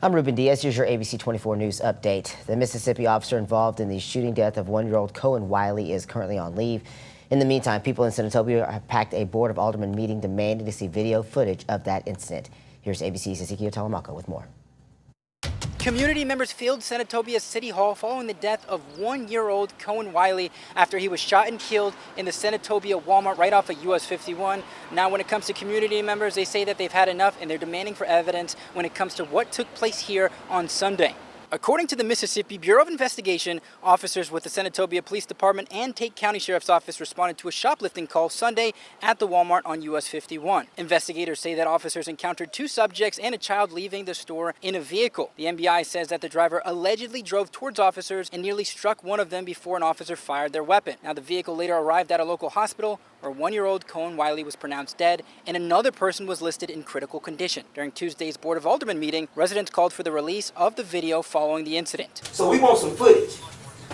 I'm Ruben Diaz. Here's your ABC 24 News update. The Mississippi officer involved in the shooting death of one-year-old Kohen Wiley is currently on leave. In the meantime, people in Senitobia have packed a Board of Aldermen meeting demanding to see video footage of that incident. Here's ABC's Ezekiel Telemaco with more. Community members filled Senitobia City Hall following the death of one-year-old Kohen Wiley after he was shot and killed in the Senitobia Walmart right off of US 51. Now, when it comes to community members, they say that they've had enough and they're demanding for evidence when it comes to what took place here on Sunday. According to the Mississippi Bureau of Investigation, officers with the Senitobia Police Department and Tate County Sheriff's Office responded to a shoplifting call Sunday at the Walmart on US 51. Investigators say that officers encountered two subjects and a child leaving the store in a vehicle. The MBI says that the driver allegedly drove towards officers and nearly struck one of them before an officer fired their weapon. Now, the vehicle later arrived at a local hospital where one-year-old Kohen Wiley was pronounced dead and another person was listed in critical condition. During Tuesday's Board of Aldermen meeting, residents called for the release of the video following the incident. So we want some footage,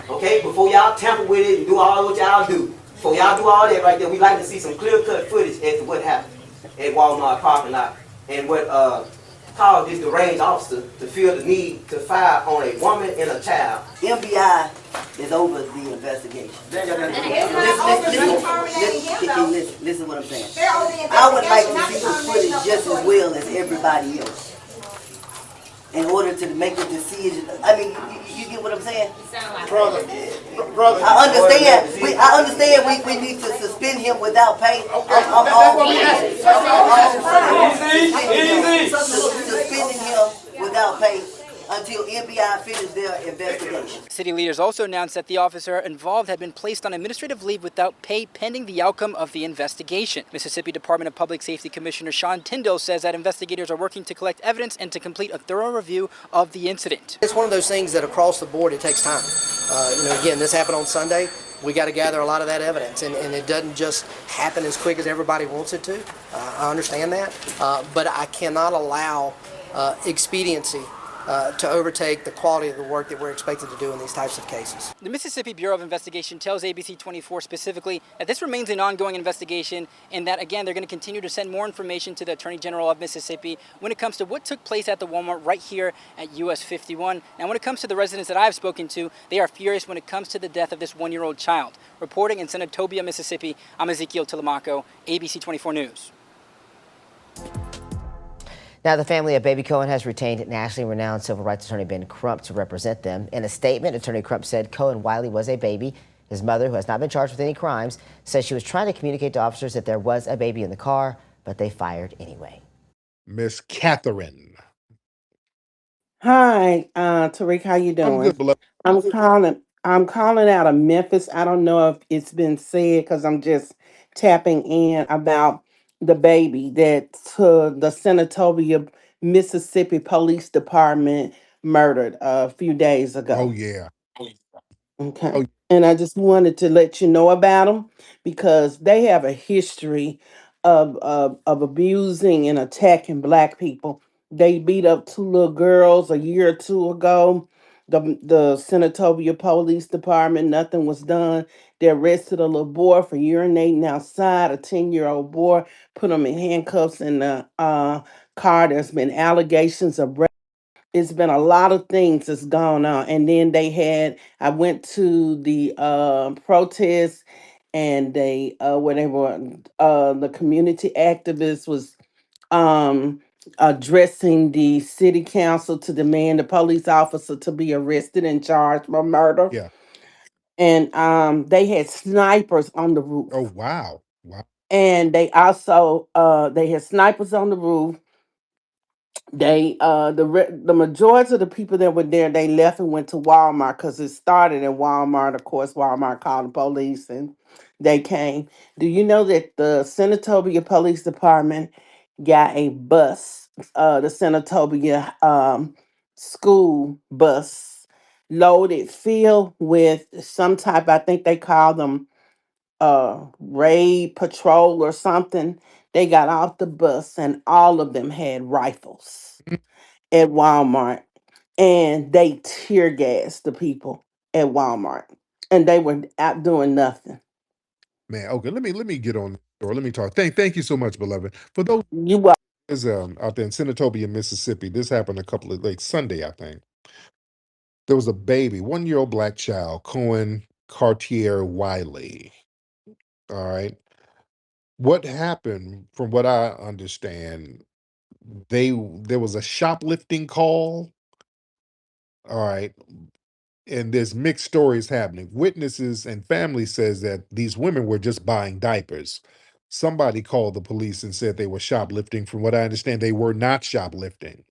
okay? Before y'all tamper with it and do all what y'all do, before y'all do all that right there, we like to see some clear-cut footage as to what happened at Walmart parking lot and what caused this deranged officer to feel the need to fire on a woman and a child. MBI is over the investigation. Listen what I'm saying. I would like to see the footage just as well as everybody else in order to make a decision. I mean, you get what I'm saying? Brother. I understand we need to suspend him without pay. Suspending him without pay until MBI finishes their investigation. City leaders also announced that the officer involved had been placed on administrative leave without pay pending the outcome of the investigation. Mississippi Department of Public Safety Commissioner Sean Tyndall says that investigators are working to collect evidence and to complete a thorough review of the incident. It's one of those things that across the board it takes time. Again, this happened on Sunday. We got to gather a lot of that evidence, and it doesn't just happen as quick as everybody wants it to. I understand that, but I cannot allow expediency to overtake the quality of the work that we're expected to do in these types of cases. The Mississippi Bureau of Investigation tells ABC 24 specifically that this remains an ongoing investigation and that, again, they're going to continue to send more information to the Attorney General of Mississippi when it comes to what took place at the Walmart right here at US 51. Now, when it comes to the residents that I've spoken to, they are furious when it comes to the death of this one-year-old child. Reporting in Senitobia, Mississippi, I'm Ezekiel Telemaco, ABC 24 News. Now, the family of baby Kohen has retained nationally renowned civil rights attorney Ben Crump to represent them. In a statement, Attorney Crump said Kohen Wiley was a baby. His mother, who has not been charged with any crimes, says she was trying to communicate to officers that there was a baby in the car, but they fired anyway. Miss Catherine. Hi, Tariq, how you doing? I'm good, beloved. I'm calling out of Memphis. I don't know if it's been said because I'm just tapping in about the baby that the Senitobia, Mississippi Police Department murdered a few days ago. Oh, yeah. Okay. Oh. And I just wanted to let you know about them because they have a history of abusing and attacking Black people. They beat up two little girls a year or two ago. The Senitobia Police Department, nothing was done. They arrested a little boy for urinating outside, a 10-year-old boy, put him in handcuffs in the car. There's been allegations of rape. It's been a lot of things that's gone on. And then I went to the protest and they where they were the community activists was addressing the city council to demand the police officer to be arrested and charged for murder. Yeah. And they had snipers on the roof. Oh, wow. Wow. And they also they had snipers on the roof. They the majority of the people that were there, they left and went to Walmart because it started at Walmart. Of course, Walmart called the police and they came. Do you know that the Senitobia Police Department got a bus, the Senitobia school bus, loaded, filled with some type, I think they call them raid patrol or something. They got off the bus and all of them had rifles at Walmart and they tear gassed the people at Walmart and they were out doing nothing. Man, okay, let me get on or let me talk. Thank you so much, beloved. For those You Is out there in Senitobia, Mississippi. This happened a couple of like Sunday, I think. There was a baby, 1-year-old black child, Cohen Cartier Wiley. All right. What happened, from what I understand, there was a shoplifting call. All right. And there's mixed stories happening. Witnesses and family says that these women were just buying diapers. Somebody called the police and said they were shoplifting. From what I understand, they were not shoplifting.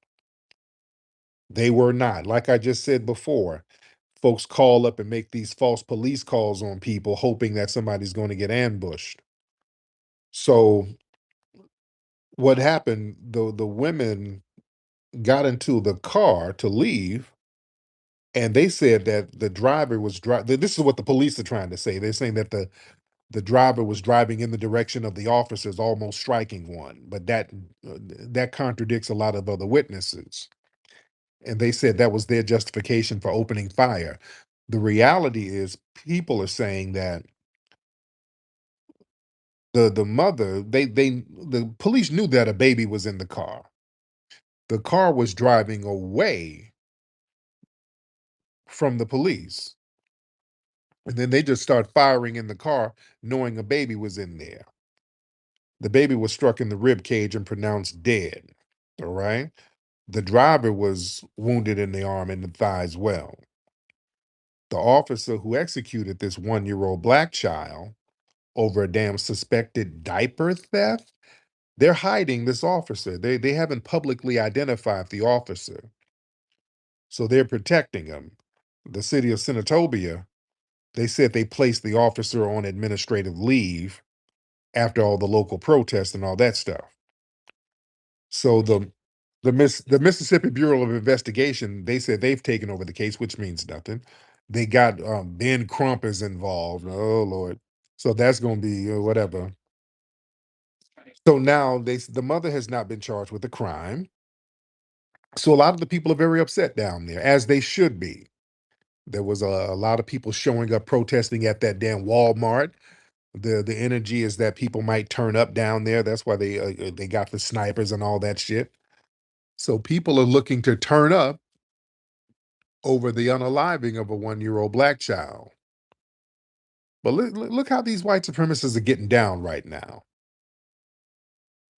They were not. Like I just said before, folks call up and make these false police calls on people, hoping that somebody's going to get ambushed. So what happened? The women got into the car to leave, and they said that the driver was driving. This is what the police are trying to say. They're saying that the driver was driving in the direction of the officers, almost striking one. But that contradicts a lot of other witnesses. And they said that was their justification for opening fire. The reality is, people are saying that the mother, the police knew that a baby was in the car. The car was driving away from the police. And then they just start firing in the car, knowing a baby was in there. The baby was struck in the rib cage and pronounced dead. All right. The driver was wounded in the arm and the thigh as well. The officer who executed this 1-year-old black child over a damn suspected diaper theft, they're hiding this officer. They haven't publicly identified the officer. So they're protecting him. The city of Senitobia, they said they placed the officer on administrative leave after all the local protests and all that stuff. So the Mississippi Bureau of Investigation, they said they've taken over the case, which means nothing. They got Ben Crump is involved. Oh Lord. So that's going to be whatever. So now the mother has not been charged with a crime. So a lot of the people are very upset down there, as they should be. There was a lot of people showing up protesting at that damn Walmart. The energy is that people might turn up down there. That's why they got the snipers and all that shit. So people are looking to turn up over the unaliving of a 1-year-old black child. But look how these white supremacists are getting down right now.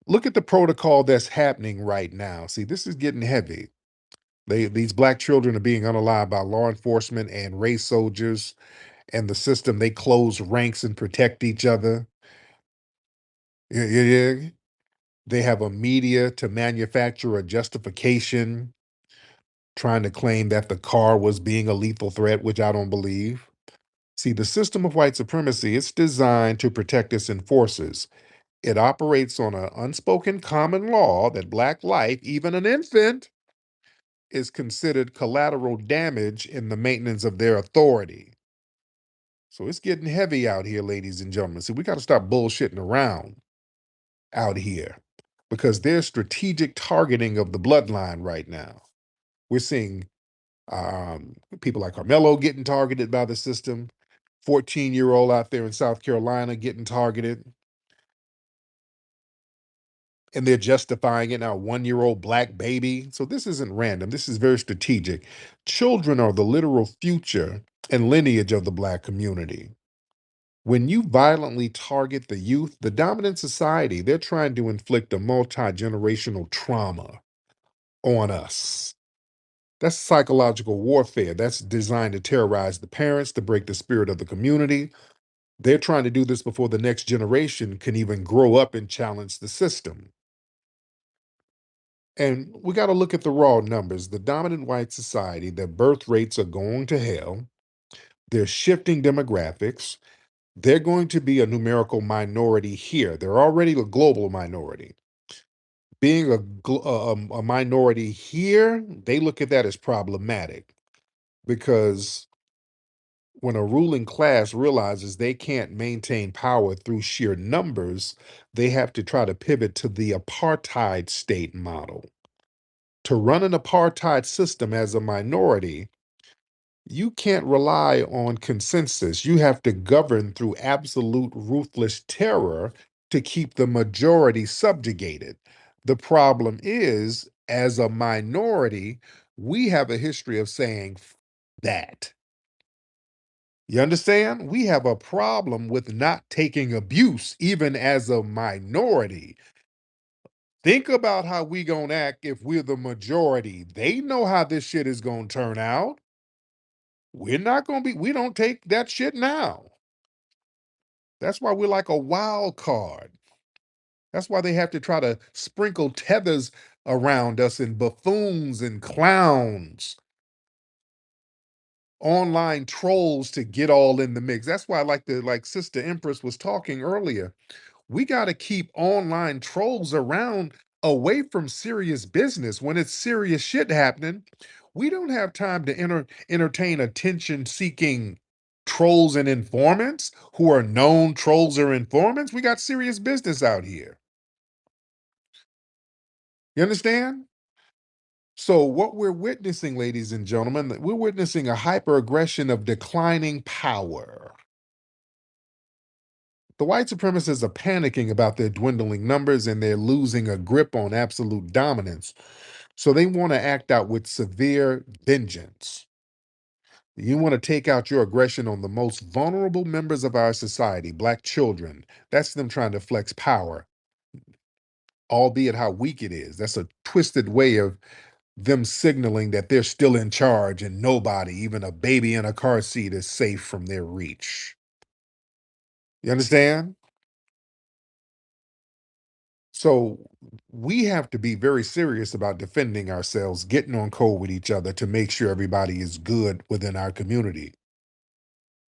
Look at the protocol that's happening right now. See, this is getting heavy. These black children are being unalived by law enforcement and race soldiers and the system. They close ranks and protect each other. Yeah. They have a media to manufacture a justification, trying to claim that the car was being a lethal threat, which I don't believe. See, the system of white supremacy, it's designed to protect its enforcers. It operates on an unspoken common law that black life, even an infant, is considered collateral damage in the maintenance of their authority. So it's getting heavy out here, ladies and gentlemen. See, we got to stop bullshitting around out here, because there's strategic targeting of the bloodline right now. We're seeing people like Carmelo getting targeted by the system, 14-year-old out there in South Carolina getting targeted. And they're justifying it now, 1-year-old black baby. So this isn't random. This is very strategic. Children are the literal future and lineage of the black community. When you violently target the youth, the dominant society, they're trying to inflict a multi-generational trauma on us. That's psychological warfare. That's designed to terrorize the parents, to break the spirit of the community. They're trying to do this before the next generation can even grow up and challenge the system. And we got to look at the raw numbers. The dominant white society, their birth rates are going to hell. They're shifting demographics. They're going to be a numerical minority here. They're already a global minority. Being a minority here, they look at that as problematic, because when a ruling class realizes they can't maintain power through sheer numbers, they have to try to pivot to the apartheid state model. To run an apartheid system as a minority, you can't rely on consensus. You have to govern through absolute ruthless terror to keep the majority subjugated. The problem is, as a minority, we have a history of saying that. You understand? We have a problem with not taking abuse, even as a minority. Think about how we gonna act if we're the majority. They know how this shit is gonna turn out. We're not gonna be, we don't take that shit now. That's why we're like a wild card. That's why they have to try to sprinkle tethers around us and buffoons and clowns, online trolls to get all in the mix. That's why, like Sister Empress was talking earlier, we got to keep online trolls around, away from serious business. When it's serious shit happening, we don't have time to entertain attention seeking trolls and informants who are known trolls or informants. We got serious business out here. You understand? So, what we're witnessing, ladies and gentlemen, we're witnessing a hyper-aggression of declining power. The white supremacists are panicking about their dwindling numbers and they're losing a grip on absolute dominance. So, they want to act out with severe vengeance. You want to take out your aggression on the most vulnerable members of our society, Black children. That's them trying to flex power, albeit how weak it is. That's a twisted way of them signaling that they're still in charge and nobody, even a baby in a car seat, is safe from their reach. You understand? So we have to be very serious about defending ourselves, getting on code with each other to make sure everybody is good within our community.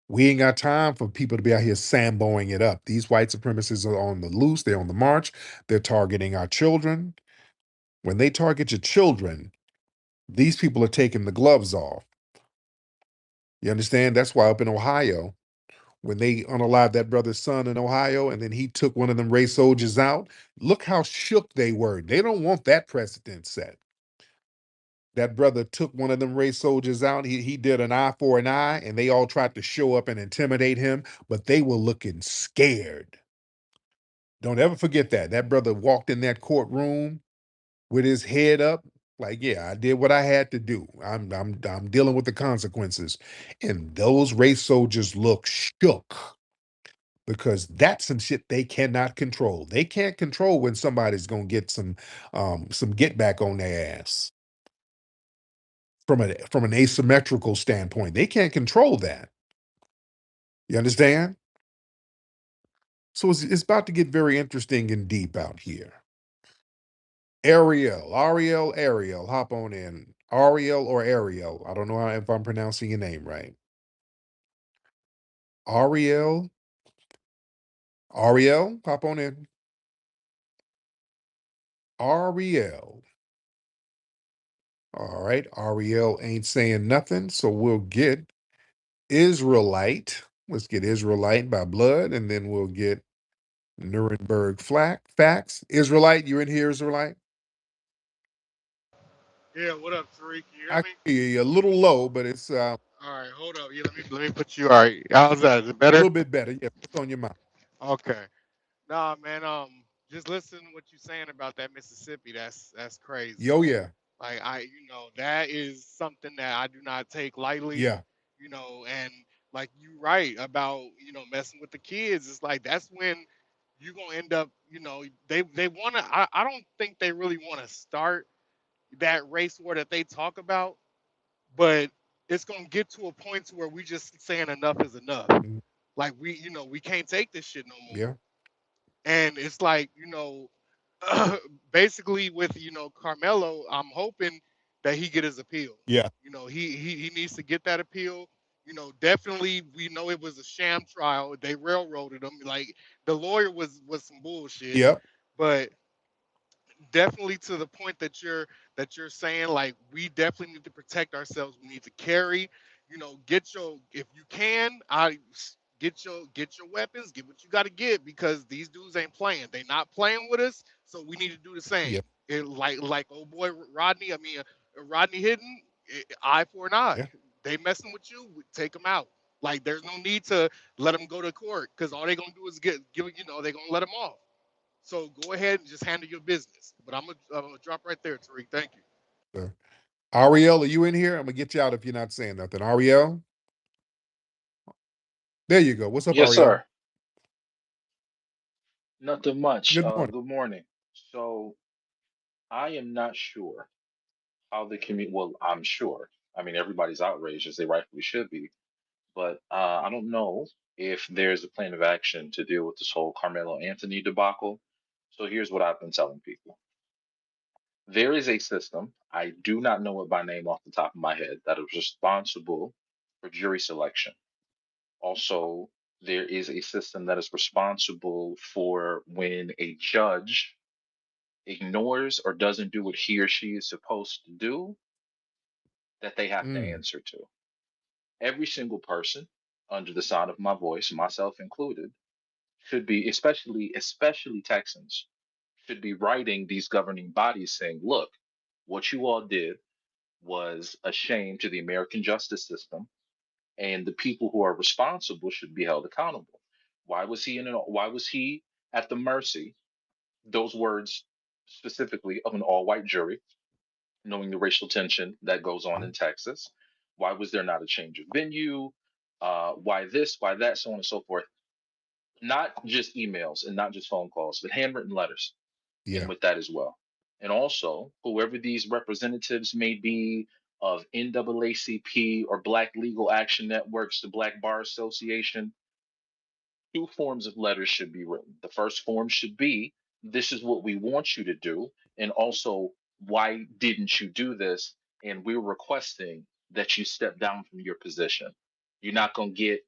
We ain't got time for people to be out here samboing it up. These white supremacists are on the loose, they're on the march, they're targeting our children. When they target your children, these people are taking the gloves off. You understand? That's why up in Ohio, when they unalived that brother's son in Ohio, and then he took one of them race soldiers out, look how shook they were. They don't want that precedent set. That brother took one of them race soldiers out. He did an eye for an eye, and they all tried to show up and intimidate him, but they were looking scared. Don't ever forget that. That brother walked in that courtroom with his head up, like, yeah, I did what I had to do. I'm dealing with the consequences. And those race soldiers look shook because that's some shit they cannot control. They can't control when somebody's gonna get some get back on their ass from an asymmetrical standpoint. They can't control that. You understand? So it's about to get very interesting and deep out here. Ariel, hop on in. Ariel or Ariel. I don't know if I'm pronouncing your name right. Ariel, Ariel, hop on in. Ariel. All right, Ariel ain't saying nothing, so we'll get Israelite. Let's get Israelite by blood, and then we'll get Nuremberg facts. Israelite, you in here, Israelite? Yeah, what up, Tariq? Can you hear I me? can hear you a little low, but it's a All right, hold up. Yeah, let me put you. All right, how's that? Is it better? little bit better. Yeah, what's on your mind? Okay. Nah, man. Just listen to what you're saying about that Mississippi. That's crazy. Yo, yeah, Like that is something that I do not take lightly. yeah, And like you right about messing with the kids. It's like that's when you gonna end up. They wanna. I don't think they really want to start that race war that they talk about, but it's gonna get to a point to where we just saying enough is enough. mm, Like we can't take this shit no more. yeah, And it's like basically with Carmelo, I'm hoping that he get his appeal. yeah, He needs to get that appeal. Definitely we know it was a sham trial. They railroaded him. Like the lawyer was some bullshit, yep, but definitely to the point that you're saying, like we definitely need to protect ourselves. We need to carry, get your, if you can, I get your weapons, get what you got to get, because these dudes ain't playing. They not playing with us, so we need to do the same. yep, Like old boy Rodney, Rodney Hidden, eye for an eye. yeah, They messing with you, we take them out. Like there's no need to let them go to court, because all they gonna do is give, they gonna let them off. So go ahead and just handle your business. But I'm gonna drop right there, Tariq. Thank you. Sir. Ariel, are you in here? I'm gonna get you out if you're not saying nothing. Ariel, there you go. What's up, Yes, Ariel? sir. Nothing much. Good morning. Good morning. So I am not sure how the community, well, I'm sure. I mean, everybody's outraged as they rightfully should be, but I don't know if there's a plan of action to deal with this whole Carmelo Anthony debacle. So here's what I've been telling people. There is a system, I do not know it by name off the top of my head, that is responsible for jury selection. Also, there is a system that is responsible for when a judge ignores or doesn't do what he or she is supposed to do, that they have to Mm, answer to. Every single person under the sound of my voice, myself included, should be, especially Texans, should be writing these governing bodies saying, look, what you all did was a shame to the American justice system, and the people who are responsible should be held accountable. Why was he at the mercy, those words specifically, of an all-white jury, knowing the racial tension that goes on in Texas? Why was there not a change of venue? Why this? Why that? So on and so forth. Not just emails and not just phone calls, but handwritten letters in yeah. with that as well. And also, whoever these representatives may be of NAACP or Black Legal Action Networks, the Black Bar Association, two forms of letters should be written. The first form should be, this is what we want you to do. And also, why didn't you do this? And we're requesting that you step down from your position. You're not going to get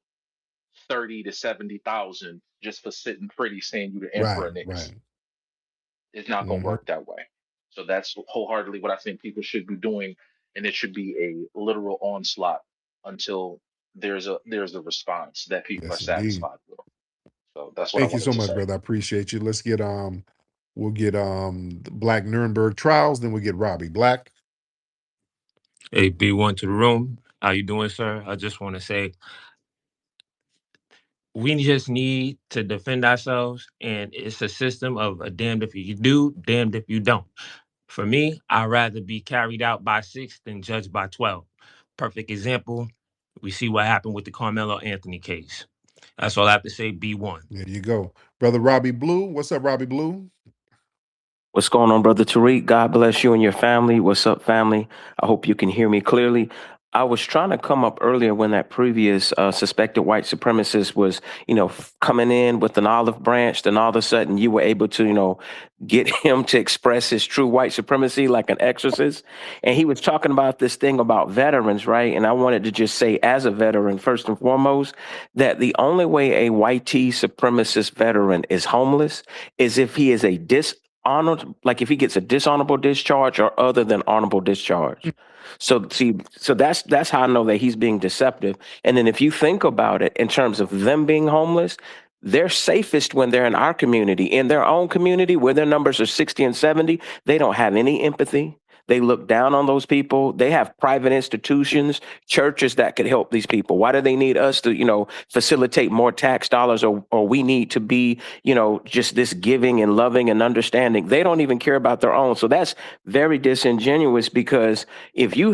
30 to 70,000 just for sitting pretty saying you the Right, emperor niggas. right. It's not going to Hmm. work that way. So that's wholeheartedly what I think people should be doing. And it should be a literal onslaught until there's a response that people are Yes, indeed. satisfied with. So that's what I Thank you wanted so to much, say. brother. I appreciate you. Let's get we'll get the Black Nuremberg trials, then we'll get Robbie. Black. Hey, B1 to the room. How you doing, sir? I just want to say we just need to defend ourselves, and it's a system of a damned if you do, damned if you don't. For me, I'd rather be carried out by 6 than judged by 12. Perfect example. We see what happened with the Carmelo Anthony case. That's all I have to say. B1. There you go. Brother Robbie Blue. What's up, Robbie Blue? What's going on, Brother Tariq? God bless you and your family. What's up, family? I hope you can hear me clearly. I was trying to come up earlier when that previous suspected white supremacist was, coming in with an olive branch. Then all of a sudden you were able to, get him to express his true white supremacy like an exorcist. And he was talking about this thing about veterans, right? And I wanted to just say, as a veteran, first and foremost, that the only way a white supremacist veteran is homeless is if he is a like if he gets a dishonorable discharge or other than honorable discharge. So see, so that's how I know that he's being deceptive. And then if you think about it in terms of them being homeless, they're safest when they're in our community. In their own community, where their numbers are 60 and 70, they don't have any empathy. They look down on those people. They have private institutions, churches that could help these people. Why do they need us to, facilitate more tax dollars, or we need to be, just this giving and loving and understanding? They don't even care about their own. So that's very disingenuous, because if you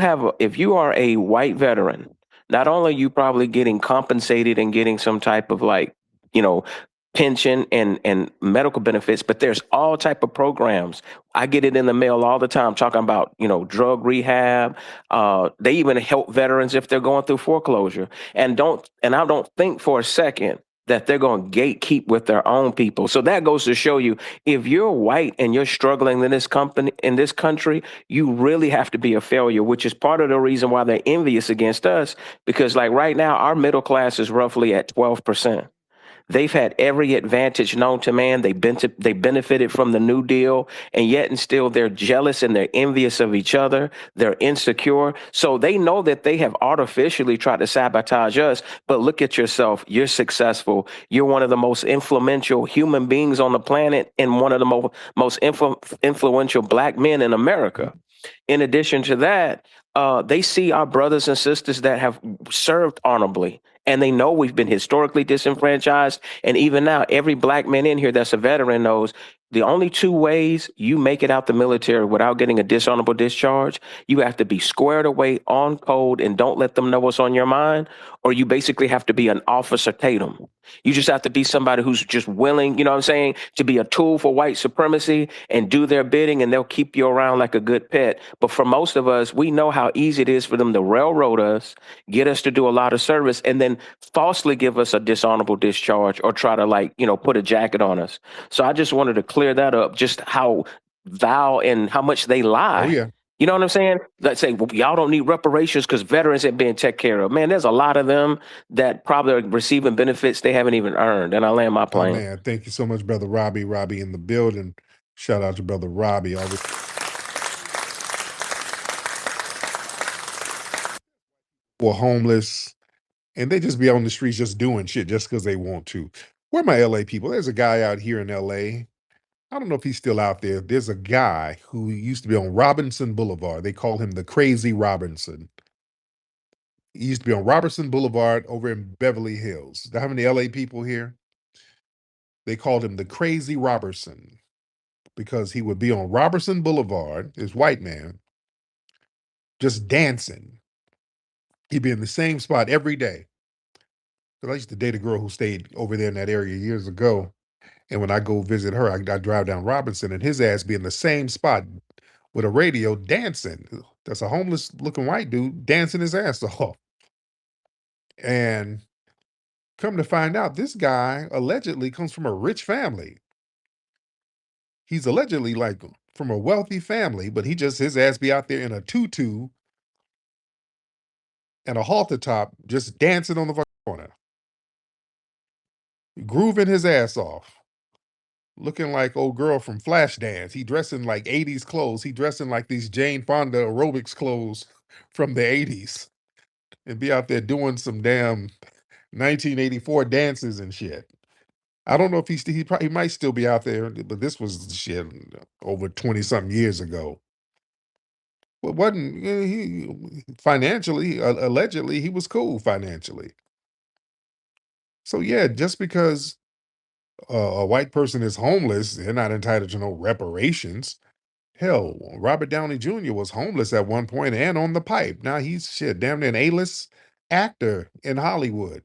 are a white veteran, not only are you probably getting compensated and getting some type of like, you know, pension and medical benefits, but there's all type of programs. I get it in the mail all the time talking about, drug rehab. They even help veterans if they're going through foreclosure. And I don't think for a second that they're going to gatekeep with their own people. So that goes to show you, if you're white and you're struggling in this country, you really have to be a failure, which is part of the reason why they're envious against us. Because like right now, our middle class is roughly at 12%. They've had every advantage known to man. They benefited from the New Deal, and yet and still they're jealous and they're envious of each other. They're insecure. So they know that they have artificially tried to sabotage us. But look at yourself. You're successful. You're one of the most influential human beings on the planet and one of the most influential black men in America. In addition to that, they see our brothers and sisters that have served honorably, and they know we've been historically disenfranchised. And even now, every black man in here that's a veteran knows The only two ways you make it out the military without getting a dishonorable discharge, you have to be squared away on code and don't let them know what's on your mind, or you basically have to be an officer Tatum. You just have to be somebody who's just willing, you know what I'm saying, to be a tool for white supremacy and do their bidding, and they'll keep you around like a good pet. But for most of us, we know how easy it is for them to railroad us, get us to do a lot of service, and then falsely give us a dishonorable discharge or try to, like, put a jacket on us. So I just wanted to clear that up, just how vile and how much they Oh lie. yeah. You know what I'm saying? Let's say, well, y'all don't need reparations because veterans ain't being taken care of. Man, there's a lot of them that probably are receiving benefits they haven't even earned. And I land my Oh plane. man, thank you so much, brother Robbie. Robbie in the building. Shout out to brother Robbie. Always were homeless, and they just be on the streets just doing shit just because they want to. Where are my LA people? There's a guy out here in LA. I don't know if he's still out there. There's a guy who used to be on Robinson Boulevard. They call him the Crazy Robinson. He used to be on Robertson Boulevard over in Beverly Hills. Do I have any LA people here? They called him the Crazy Robertson because he would be on Robertson Boulevard, this white man, just dancing. He'd be in the same spot every day. Because I used to date a girl who stayed over there in that area years ago. And when I go visit her, I drive down Robinson, and his ass be in the same spot with a radio dancing. That's a homeless looking white dude dancing his ass off. And come to find out, this guy allegedly comes from a rich family. He's allegedly like from a wealthy family, but his ass be out there in a tutu and a halter top, just dancing on the fucking corner, grooving his ass off, looking like old girl from Flashdance. He dressed in like 80s clothes. He dressed in like these Jane Fonda aerobics clothes from the 80s and be out there doing some damn 1984 dances and shit. I don't know if he might still be out there, but this was shit over 20 something years ago. But wasn't he financially, allegedly, he was cool financially. So yeah, just because a white person is homeless, they're not entitled to no reparations. Hell, Robert Downey Jr. was homeless at one point and on the pipe. Now he's shit, damn near an A-list actor in Hollywood.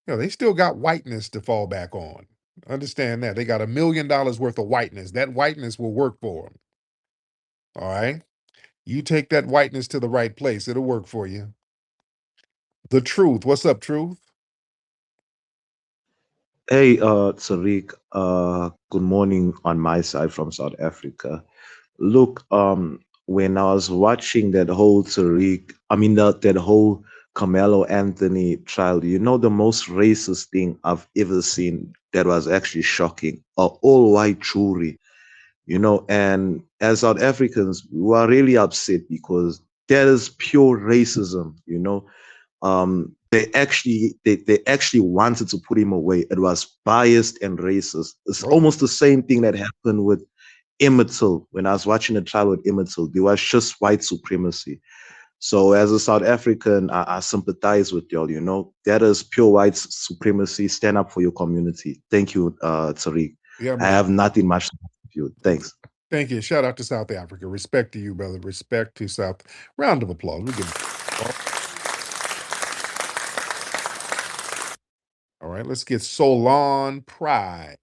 They still got whiteness to fall back on. Understand that. They got $1 million worth of whiteness. That whiteness will work for them. All right. You take that whiteness to the right place, it'll work for you. The Truth. What's up, Truth? Hey, Tariq, good morning on my side from South Africa. Look, when I was watching that whole that whole Carmelo Anthony trial, the most racist thing I've ever seen that was actually shocking, a all white jury, and as South Africans, we are really upset because that is pure racism, they actually wanted to put him away. It was biased and racist. It's Oh, almost the same thing that happened with Emmett Till. When I was watching the trial with Emmett Till, there was just white supremacy. So as a South African, I sympathize with y'all, that is pure white supremacy. Stand up for your community. Thank you, Tariq. yeah, I man. have nothing much to add with you. Thanks. Thank you. Shout out to South Africa. Respect to you, brother. Respect to South. Round of applause. We give. All right, let's get Solon Pride.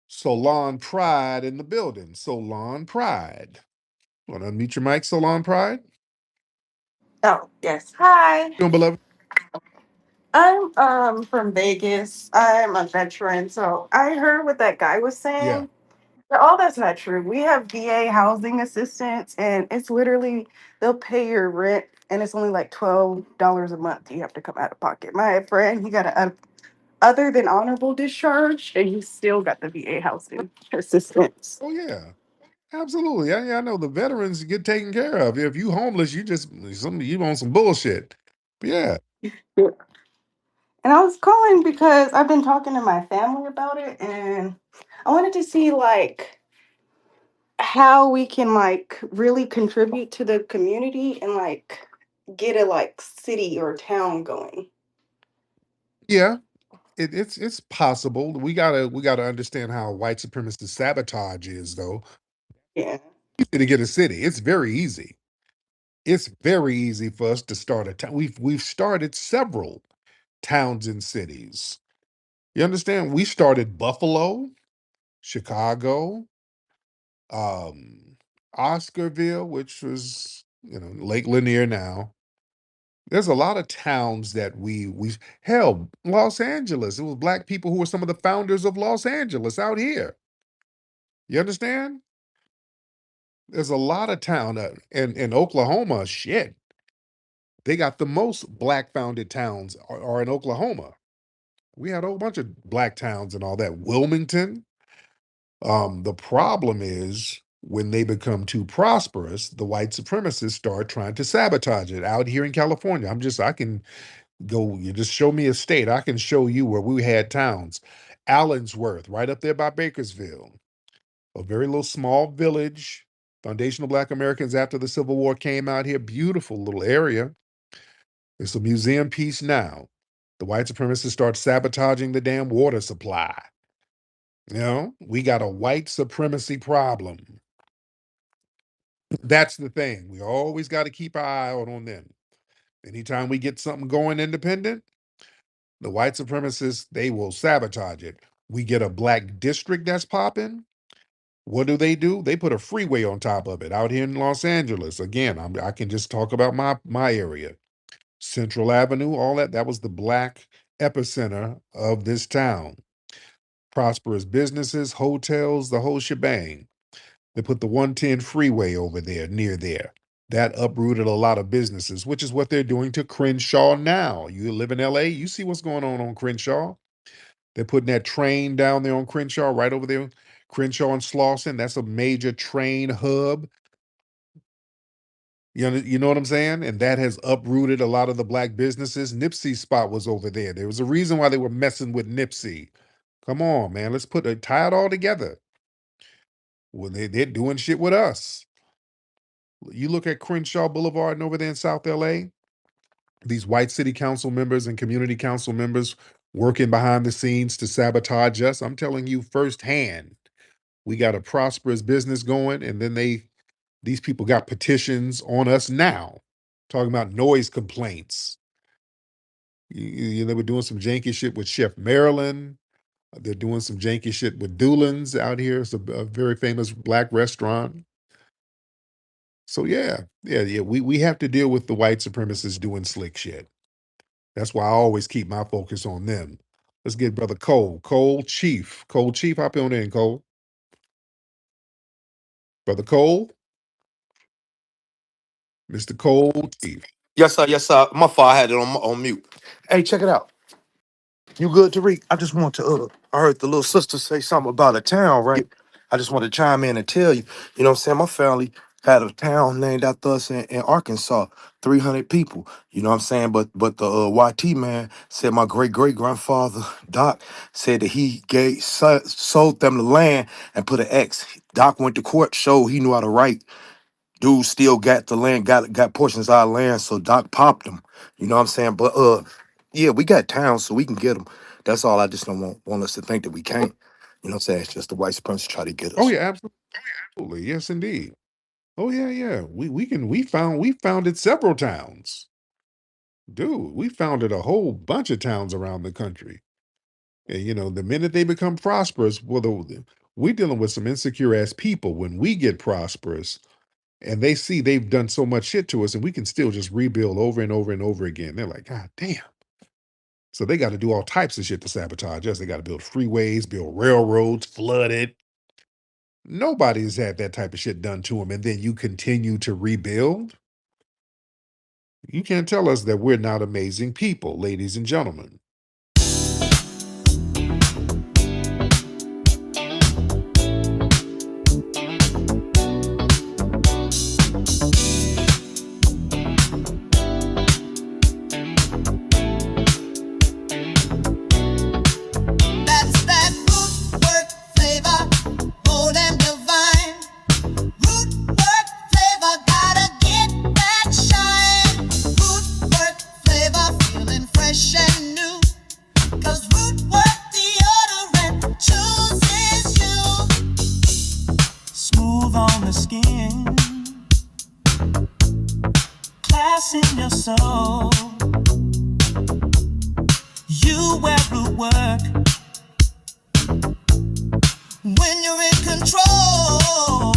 Solon Pride in the building. Solon Pride. Want to unmute your mic, Solon Pride? Oh, yes. Hi. Doing, beloved? I'm from Vegas. I'm a veteran. So I heard what that guy was Yeah. saying. But all that's not true. We have VA housing assistance and it's literally they'll pay your rent and it's only like $12 a month you have to come out of pocket. My friend, he got a other than honorable discharge and he still got the VA housing assistance. Oh, yeah. Absolutely. Yeah, I know the veterans get taken care of. If you homeless, you on some bullshit. But yeah. Yeah. And I was calling because I've been talking to my family about it and I wanted to see like how we can like really contribute to the community and like get a like city or town going. Yeah. It's possible. We gotta understand how white supremacist sabotage is, though. Yeah. To get a city, it's very easy. It's very easy for us to start a town. We've started several towns and cities. You understand? We started Buffalo, Chicago, um, Oscarville, which was Lake Lanier now. There's a lot of towns that we hell, Los Angeles. It was black people who were some of the founders of Los Angeles out here. You understand? There's a lot of town in Oklahoma. Shit, they got the most black founded towns are in Oklahoma. We had a whole bunch of black towns and all that. Wilmington. The problem is when they become too prosperous, the white supremacists start trying to sabotage it. Out here in California, I can go, you just show me a state. I can show you where we had towns. Allensworth, right up there by Bakersville, a very little small village. Foundational Black Americans after the Civil War came out here. Beautiful little area. It's a museum piece now. The white supremacists start sabotaging the damn water supply. We got a white supremacy problem. That's the thing. We always got to keep our eye out on them. Anytime we get something going independent, the white supremacists, they will sabotage it. We get a black district that's popping. What do? They put a freeway on top of it out here in Los Angeles. Again, I can just talk about my area. Central Avenue, all that. That was the black epicenter of this town. Prosperous businesses, hotels, the whole shebang. They put the 110 freeway over there, near there. That uprooted a lot of businesses, which is what they're doing to Crenshaw now. You live in LA, you see what's going on Crenshaw. They're putting that train down there on Crenshaw, right over there. Crenshaw and Slauson, that's a major train hub. You know what I'm saying? And that has uprooted a lot of the black businesses. Nipsey's spot was over there. There was a reason why they were messing with Nipsey. Come on, man. Let's tie it all together. Well, they're doing shit with us. You look at Crenshaw Boulevard and over there in South LA, these white city council members and community council members working behind the scenes to sabotage us. I'm telling you firsthand, we got a prosperous business going, and then these people got petitions on us now, talking about noise complaints. They were doing some janky shit with Chef Maryland. They're doing some janky shit with Doolin's out here. It's a very famous black restaurant. So yeah. We have to deal with the white supremacists doing slick shit. That's why I always keep my focus on them. Let's get brother Cole. Cole Chief. Cole Chief, hop on in, Cole. Brother Cole. Mr. Cole Chief. Yes, sir. Yes, sir. My fault. I had it on mute. Hey, check it out. You good, Tariq? I just want to. I heard the little sister say something about a town, right? I just want to chime in and tell you. You know what I'm saying? My family had a town named after us in Arkansas, 300 people. You know what I'm saying? But the YT man said my great great grandfather Doc said that he sold them the land and put an X. Doc went to court, showed he knew how to write. Dude still got the land, got portions of our land, so Doc popped them. You know what I'm saying? But yeah, we got towns, so we can get them. That's all. I just don't want us to think that we can't. You know what I'm saying? It's just the white supremacists try to get Oh us. yeah, absolutely. Yes, indeed. Oh yeah. We founded several towns. Dude, we founded a whole bunch of towns around the country. And the minute they become prosperous, well, we're dealing with some insecure ass people. When we get prosperous and they see they've done so much shit to us and we can still just rebuild over and over and over again, they're like, God damn. So they got to do all types of shit to sabotage us. They got to build freeways, build railroads, flood it. Nobody's had that type of shit done to them. And then you continue to rebuild. You can't tell us that we're not amazing people, ladies and gentlemen. That's that root work flavor, bold and divine. Root work flavor, gotta get that shine. Root work flavor, feeling fresh and new. soul. You wear root work when you're in control.